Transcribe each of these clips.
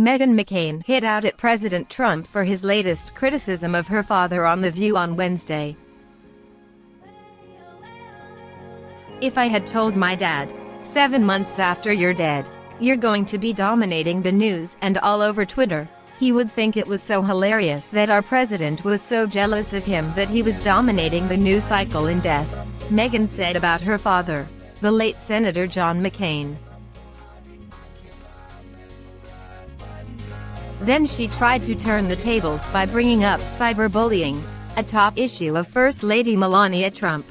Meghan McCain hit out at President Trump for his latest criticism of her father on The View on Wednesday. "If I had told my dad, 7 months after you're dead, you're going to be dominating the news and all over Twitter, he would think it was so hilarious that our president was so jealous of him that he was dominating the news cycle in death," Meghan said about her father, the late Senator John McCain. Then she tried to turn the tables by bringing up cyberbullying, a top issue of First Lady Melania Trump.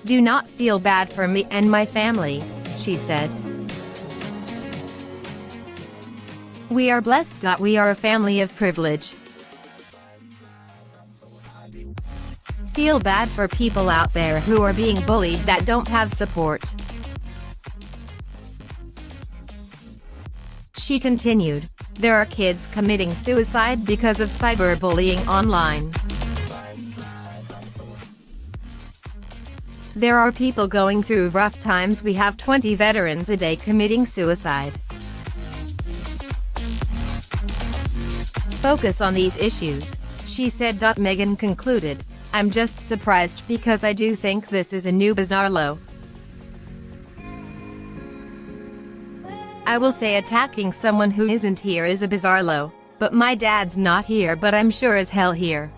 "Do not feel bad for me and my family," she said. "We are blessed. We are a family of privilege. Feel bad for people out there who are being bullied that don't have support." She continued, "There are kids committing suicide because of cyberbullying online. There are people going through rough times. We have 20 veterans a day committing suicide. Focus on these issues," she said. Meghan concluded, "I'm just surprised because I do think this is a new bizarre low. I will say attacking someone who isn't here is a bizarre low, but my dad's not here, but I'm sure as hell here."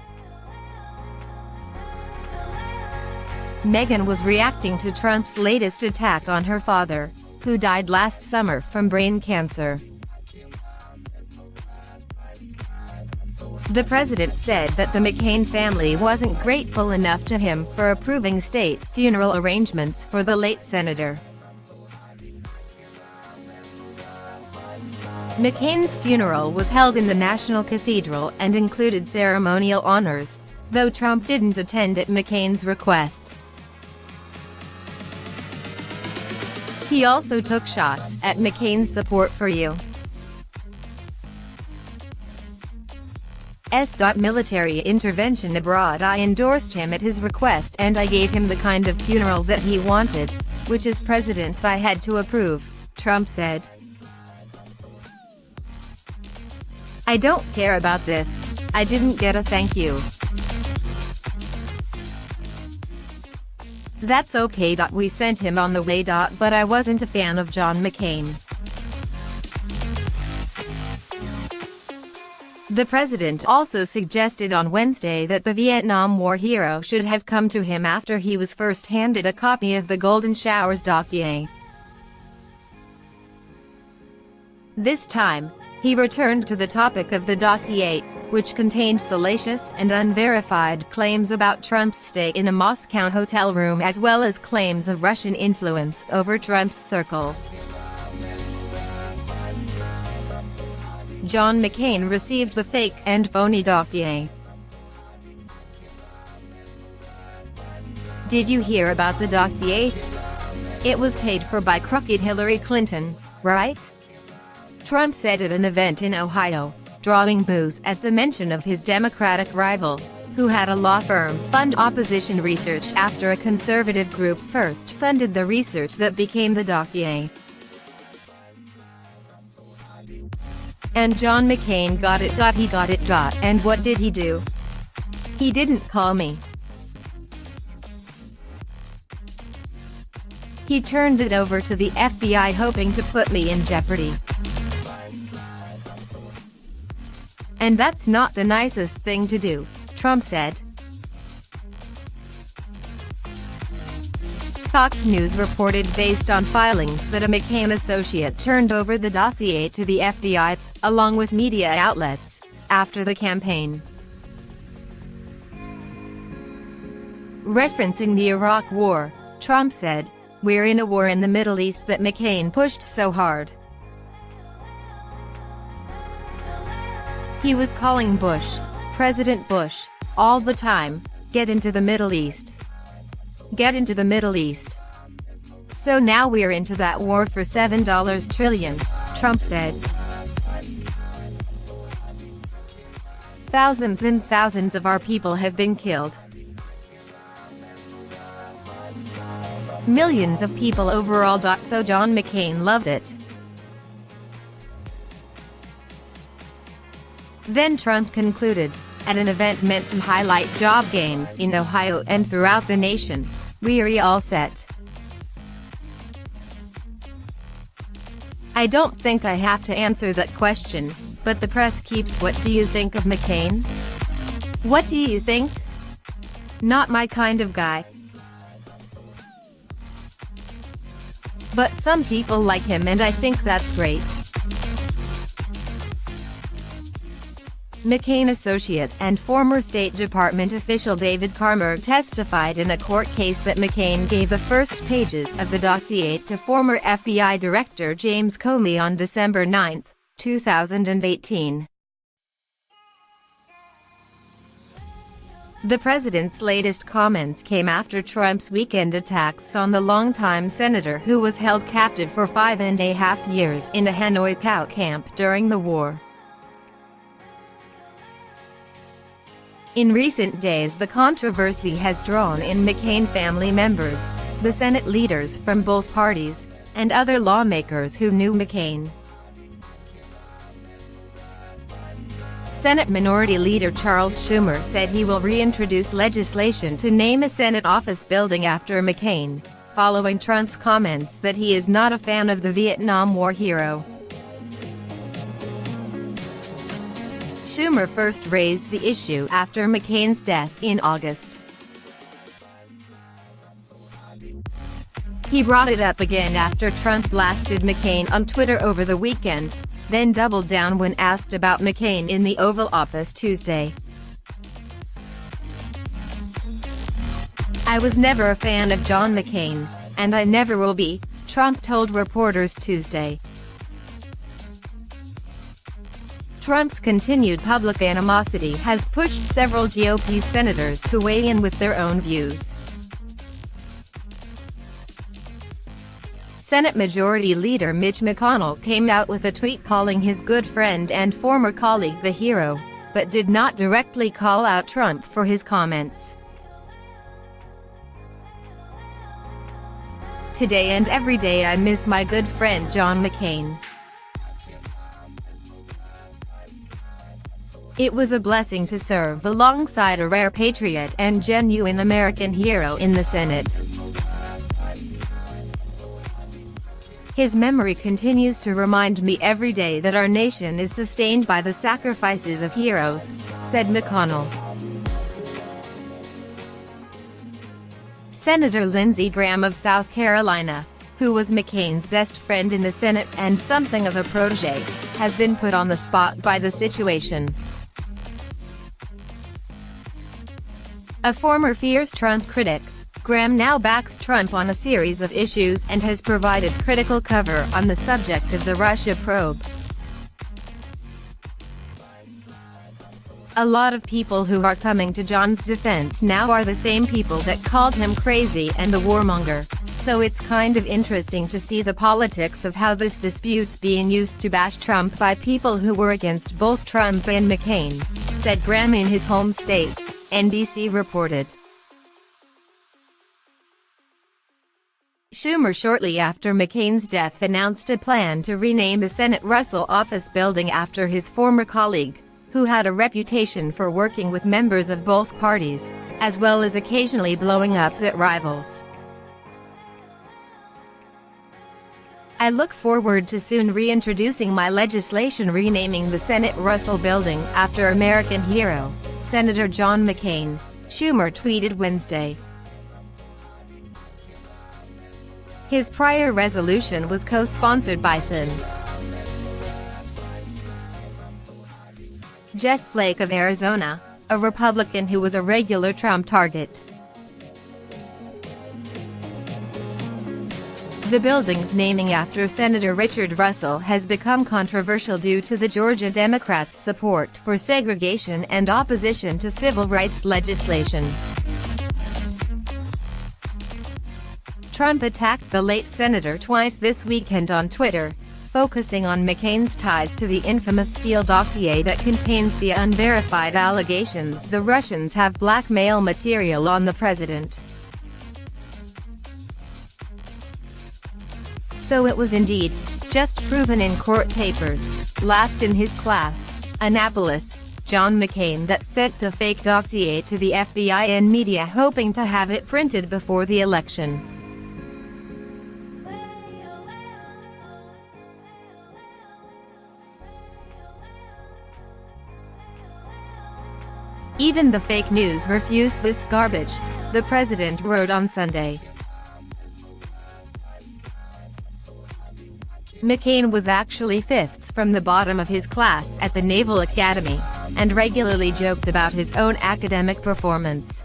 Meghan was reacting to Trump's latest attack on her father, who died last summer from brain cancer. The president said that the McCain family wasn't grateful enough to him for approving state funeral arrangements for the late senator. McCain's funeral was held in the National Cathedral and included ceremonial honors, though Trump didn't attend at McCain's request. He also took shots at McCain's support for U.S. military intervention abroad. "I endorsed him at his request and I gave him the kind of funeral that he wanted, which as president I had to approve," Trump said. "I don't care about this. I didn't get a thank you. That's okay. We sent him on the way. But I wasn't a fan of John McCain." The president also suggested on Wednesday that the Vietnam War hero should have come to him after he was first handed a copy of the Golden Showers dossier. This time, he returned to the topic of the dossier, which contained salacious and unverified claims about Trump's stay in a Moscow hotel room as well as claims of Russian influence over Trump's circle. John McCain received the fake and phony dossier. "Did you hear about the dossier? It was paid for by crooked Hillary Clinton, right?" Trump said at an event in Ohio, drawing boos at the mention of his Democratic rival, who had a law firm fund opposition research after a conservative group first funded the research that became the dossier. "And John McCain got it. He got it. And what did he do? He didn't call me. He turned it over to the FBI hoping to put me in jeopardy. And that's not the nicest thing to do," Trump said. Fox News reported based on filings that a McCain associate turned over the dossier to the FBI, along with media outlets, after the campaign. Referencing the Iraq War, Trump said, "We're in a war in the Middle East that McCain pushed so hard. He was calling Bush, President Bush, all the time, get into the Middle East. Get into the Middle East. So now we're into that war for $7 trillion, Trump said. Thousands and thousands of our people have been killed. Millions of people overall. So John McCain loved it. Then Trump concluded, at an event meant to highlight job gains in Ohio and throughout the nation, "We're all set. I don't think I have to answer that question, but the press keeps. What do you think of McCain? What do you think? Not my kind of guy. But some people like him and I think that's great." McCain associate and former State Department official David Carmer testified in a court case that McCain gave the first pages of the dossier to former FBI Director James Comey on December 9, 2018. The president's latest comments came after Trump's weekend attacks on the longtime senator who was held captive for 5.5 years in a Hanoi POW camp during the war. In recent days, the controversy has drawn in McCain family members, the Senate leaders from both parties, and other lawmakers who knew McCain. Senate Minority Leader Charles Schumer said he will reintroduce legislation to name a Senate office building after McCain, following Trump's comments that he is not a fan of the Vietnam War hero. Schumer first raised the issue after McCain's death in August. He brought it up again after Trump blasted McCain on Twitter over the weekend, then doubled down when asked about McCain in the Oval Office Tuesday. "I was never a fan of John McCain, and I never will be," Trump told reporters Tuesday. Trump's continued public animosity has pushed several GOP senators to weigh in with their own views. Senate Majority Leader Mitch McConnell came out with a tweet calling his good friend and former colleague the hero, but did not directly call out Trump for his comments. "Today and every day I miss my good friend John McCain. It was a blessing to serve alongside a rare patriot and genuine American hero in the Senate. His memory continues to remind me every day that our nation is sustained by the sacrifices of heroes," said McConnell. Senator Lindsey Graham of South Carolina, who was McCain's best friend in the Senate and something of a protege, has been put on the spot by the situation. A former fierce Trump critic, Graham now backs Trump on a series of issues and has provided critical cover on the subject of the Russia probe. "A lot of people who are coming to John's defense now are the same people that called him crazy and the warmonger, so it's kind of interesting to see the politics of how this dispute's being used to bash Trump by people who were against both Trump and McCain," said Graham in his home state, NBC reported. Schumer shortly after McCain's death announced a plan to rename the Senate Russell Office Building after his former colleague, who had a reputation for working with members of both parties, as well as occasionally blowing up at rivals. "I look forward to soon reintroducing my legislation renaming the Senate Russell Building after American hero, Senator John McCain," Schumer tweeted Wednesday. His prior resolution was co-sponsored by Sen. Jeff Flake of Arizona, a Republican who was a regular Trump target. The building's naming after Senator Richard Russell has become controversial due to the Georgia Democrats' support for segregation and opposition to civil rights legislation. Trump attacked the late senator twice this weekend on Twitter, focusing on McCain's ties to the infamous Steele dossier that contains the unverified allegations the Russians have blackmail material on the president. "So it was indeed just proven in court papers, last in his class," Annapolis, John McCain, that sent the fake dossier to the FBI and media hoping to have it printed before the election. Even the fake news refused this garbage, the president wrote on Sunday. McCain was actually fifth from the bottom of his class at the Naval Academy, and regularly joked about his own academic performance.